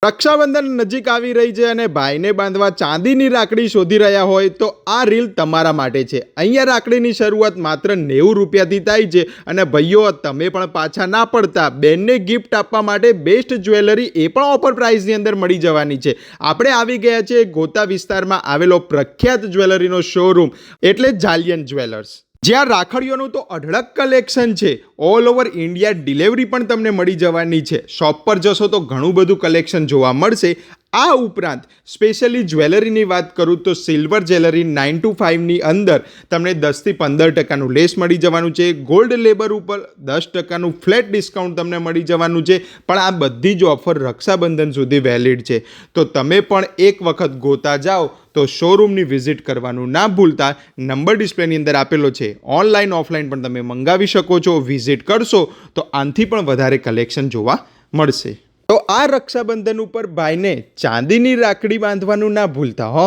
રક્ષાબંધન નજીક આવી રહી છે અને ભાઈને બાંધવા ચાંદીની રાખડી શોધી રહ્યા હોય તો આ રીલ તમારા માટે છે। અહીંયા રાખડીની શરૂઆત માત્ર 90 રૂપિયાથી થાય છે અને ભાઈઓ તમે પણ પાછા ના પડતા, બેનને ગિફ્ટ આપવા માટે બેસ્ટ જ્વેલરી એ પણ ઓફર પ્રાઇસની અંદર મળી જવાની છે। આપણે આવી ગયા છે ગોતા વિસ્તારમાં આવેલો પ્રખ્યાત જ્વેલરીનો શોરૂમ એટલે જાલિયન જ્વેલર્સ, જ્યાં રાખડીઓનું તો અઢળક કલેક્શન છે। ઓલ ઓવર ઇન્ડિયા ડિલિવરી પણ તમને મળી જવાની છે। શોપ પર જશો તો ઘણું બધું કલેક્શન જોવા મળશે। આ ઉપરાંત સ્પેશિયલી જ્વેલરીની વાત કરું તો સિલ્વર જ્વેલરી 9 to 5ની અંદર તમને 10થી 15% લેસ મળી જવાનું છે। ગોલ્ડ લેબર ઉપર 10% ફ્લેટ ડિસ્કાઉન્ટ તમને મળી જવાનું છે। પણ આ બધી જ ઓફર રક્ષાબંધન સુધી વેલિડ છે, તો તમે પણ એક વખત ગોતા જાઓ તો શોરૂમની વિઝિટ કરવાનું ના ભૂલતા। નંબર ડિસ્પ્લેની અંદર આપેલો છે, ઓનલાઈન ઓફલાઈન પણ તમે મંગાવી શકો છો। વિઝિટ કરશો તો આનાથી પણ વધારે કલેક્શન જોવા મળશે। તો આ રક્ષાબંધન ઉપર ભાઈને ચાંદીની રાખડી બાંધવાનું ના ભૂલતા હો।